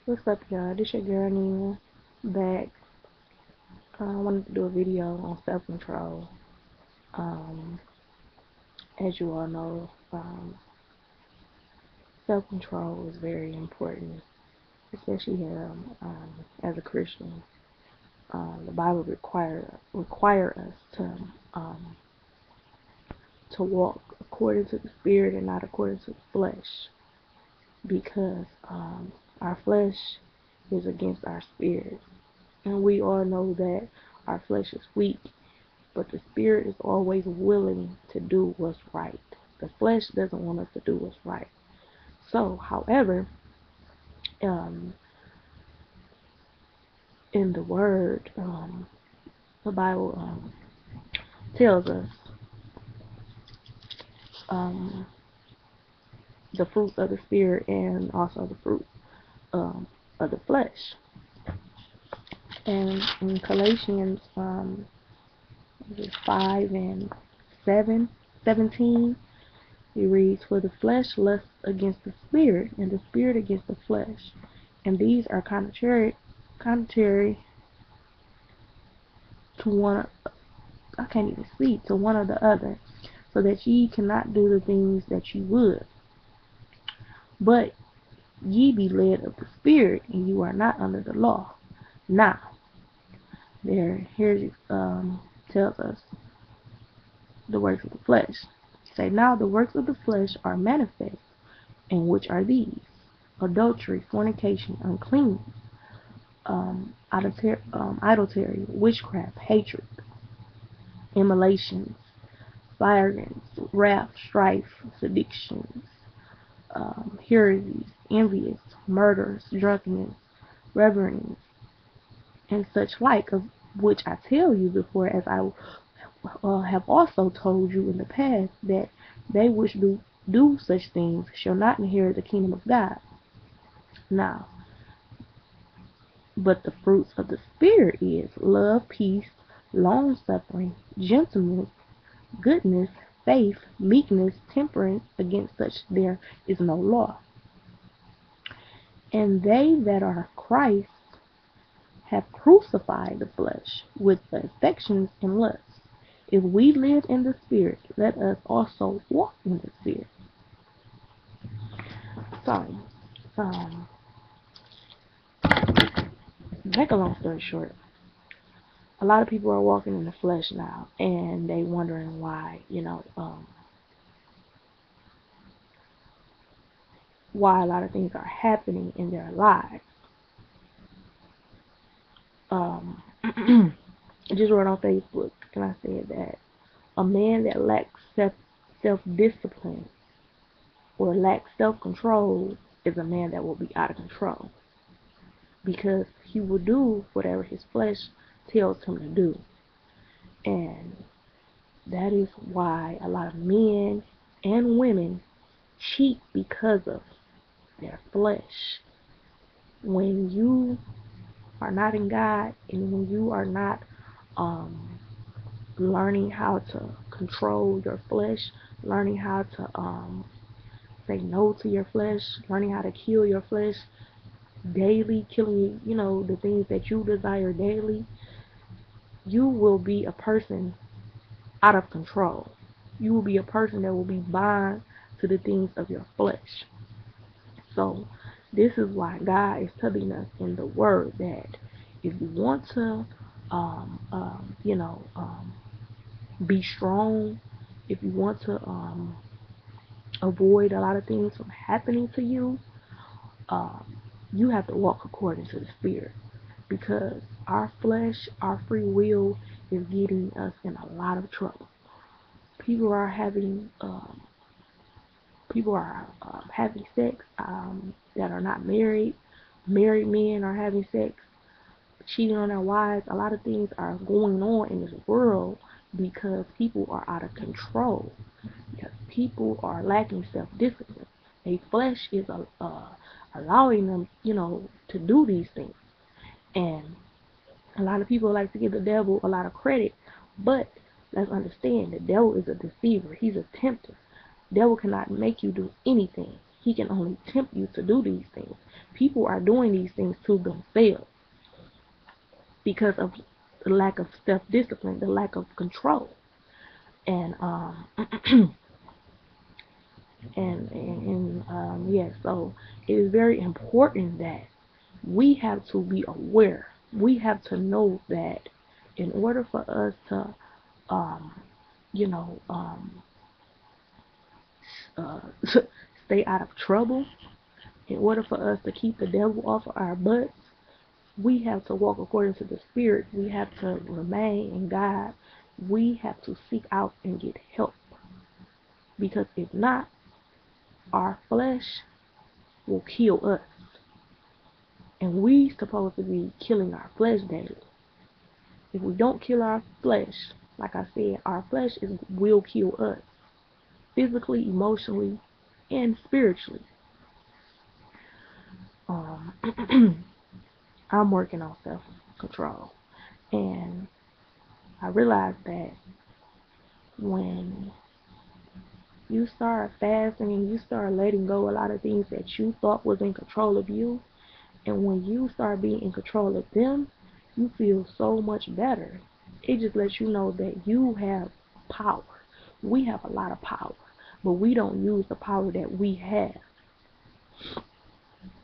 What's up, y'all? This your girl Nina back. I wanted to do a video on self-control. Um, as you all know, self-control is very important, especially as a Christian. The Bible require us um, to walk according to the Spirit and not according to the flesh, because our flesh is against our spirit, and we all know that our flesh is weak. But the spirit is always willing to do what's right. The flesh doesn't want us to do what's right. So, however, um, in the Word, the Bible tells us um, the fruits of the spirit and also the fruit of the flesh. And in Galatians 5 and 17, it reads, "For the flesh lusts against the spirit, and the spirit against the flesh. And these are contrary to one, I can't even speak, to one or the other, so that ye cannot do the things that ye would. But ye be led of the Spirit, and you are not under the law." Now, here tells us the works of the flesh. Say, now the works of the flesh are manifest, and which are these: adultery, fornication, uncleanness, idolatry, witchcraft, hatred, immolations, firings, wrath, strife, seditions, heresies, envious, murders, drunkenness, revelings, and such like, of which I tell you before, as I have also told you in the past, that they which do such things shall not inherit the kingdom of God. Now, but the fruits of the Spirit is love, peace, long-suffering, gentleness, goodness, faith, meekness, temperance. Against such there is no law. And they that are Christ have crucified the flesh with the affections and lusts. If we live in the Spirit, let us also walk in the Spirit. So, um, make a long story short, a lot of people are walking in the flesh now, and they wondering why, why a lot of things are happening in their lives. I just wrote on Facebook, and I said that a man that lacks self-discipline or lacks self-control is a man that will be out of control, because he will do whatever his flesh tells him to do. And that is why a lot of men and women cheat, because of their flesh. When you are not in God, and when you are not learning how to control your flesh, learning how to say no to your flesh, learning how to kill your flesh daily, killing, the things that you desire daily, you will be a person out of control. You will be a person that will be bound to the things of your flesh. So this is why God is telling us in the Word that if you want to, be strong, if you want to avoid a lot of things from happening to you, you have to walk according to the Spirit, because our flesh, our free will, is getting us in a lot of trouble. People are having sex that are not married. Married men are having sex, cheating on their wives. A lot of things are going on in this world because people are out of control. Because people are lacking self-discipline. Their flesh is allowing them, to do these things. And a lot of people like to give the devil a lot of credit, but let's understand, the devil is a deceiver. He's a tempter. The devil cannot make you do anything. He can only tempt you to do these things. People are doing these things to themselves because of the lack of self-discipline, the lack of control. And yeah, so it is very important that we have to be aware. We have to know that in order for us to, you know, uh, stay out of trouble, in order for us to keep the devil off of our butts, we have to walk according to the Spirit. We have to remain in God. We have to seek out and get help. Because if not, our flesh will kill us. And we supposed to be killing our flesh daily. If we don't kill our flesh, like I said, our flesh will kill us. Physically, emotionally, and spiritually. I'm working on self-control. And I realized that when you start fasting and you start letting go a lot of things that you thought was in control of you, and when you start being in control of them, you feel so much better. It just lets you know that you have power. We have a lot of power, but we don't use the power that we have.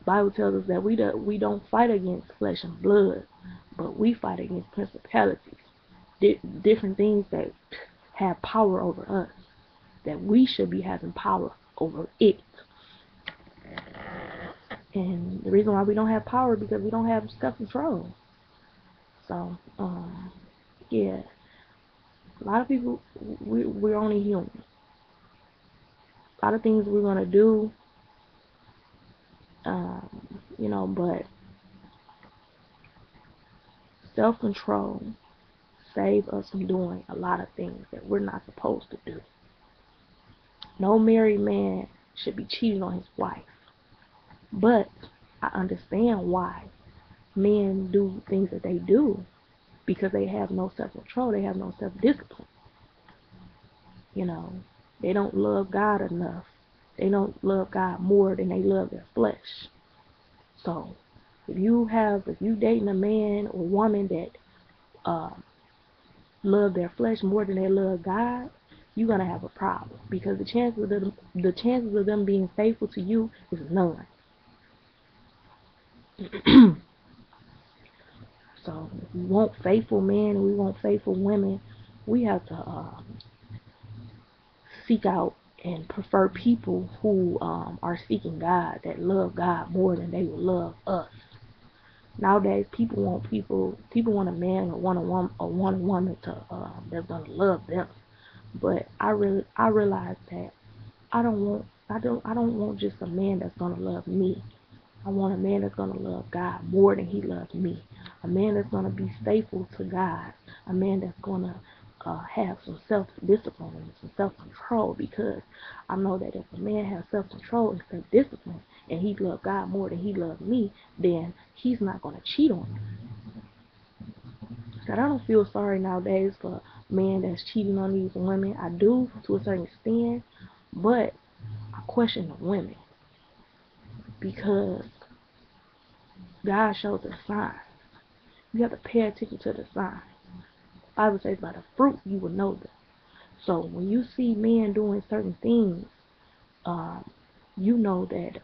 The Bible tells us that we don't fight against flesh and blood, but we fight against principalities, different things that have power over us, that we should be having power over it. And the reason why we don't have power is because we don't have self-control. So, yeah, a lot of people, we're only human. A lot of things we're going to do, but self-control save us from doing a lot of things that we're not supposed to do. No married man should be cheating on his wife. But I understand why men do things that they do, because they have no self-control, they have no self-discipline. They don't love God enough. They don't love God more than they love their flesh. So if you dating a man or woman that love their flesh more than they love God, you're gonna have a problem, because the chances of them being faithful to you is none. So if we want faithful men and we want faithful women, we have to seek out and prefer people who are seeking God, that love God more than they will love us. Nowadays, people want a man or want a woman to that's gonna love them. But I realize that I don't want just a man that's gonna love me. I want a man that's going to love God more than he loves me. A man that's going to be faithful to God. A man that's going to have some self-discipline and some self-control, because I know that if a man has self-control and self-discipline and he loves God more than he loves me, then he's not going to cheat on me. So I don't feel sorry nowadays for men that's cheating on these women. I do to a certain extent, but I question the women, because God shows the signs. You have to pay attention to the signs. The Bible says by the fruit you will know them. So when you see men doing certain things, you know that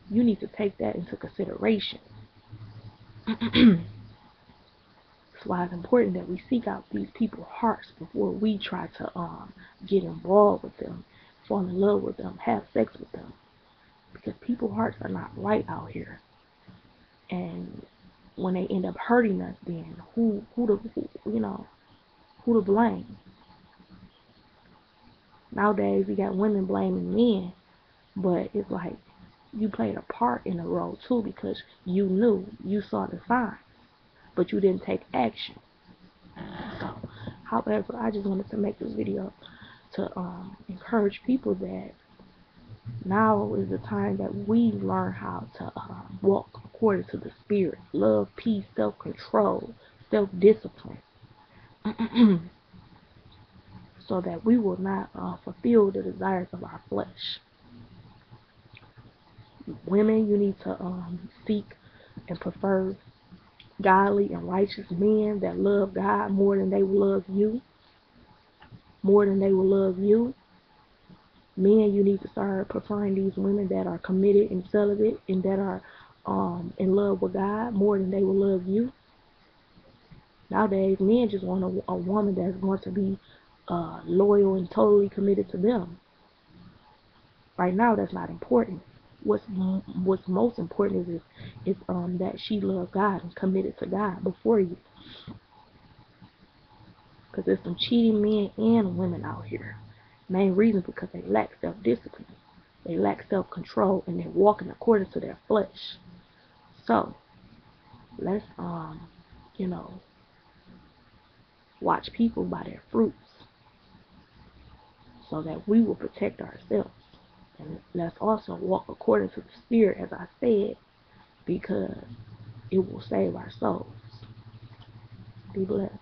you need to take that into consideration. That's why it's important that we seek out these people's hearts before we try to get involved with them, fall in love with them, have sex with them. Because people's hearts are not right out here. And when they end up hurting us, then who to blame? Nowadays, we got women blaming men, but it's like you played a part in the role too, because you saw the signs, but you didn't take action. So, however, I just wanted to make this video to encourage people that now is the time that we learn how to walk according to the Spirit. Love, peace, self-control, self-discipline. So that we will not fulfill the desires of our flesh. Women, you need to seek and prefer godly and righteous men that love God more than they will love you. More than they will love you. Men, you need to start preferring these women that are committed and celibate and that are in love with God more than they will love you. Nowadays, men just want a woman that's going to be loyal and totally committed to them. Right now, that's not important. What's most important is that she loves God and committed to God before you. Because there's some cheating men and women out here. Main reason because they lack self-discipline. They lack self-control and they're walking according to their flesh. So let's you know, watch people by their fruits so that we will protect ourselves. And let's also walk according to the Spirit, as I said, because it will save our souls. Be blessed.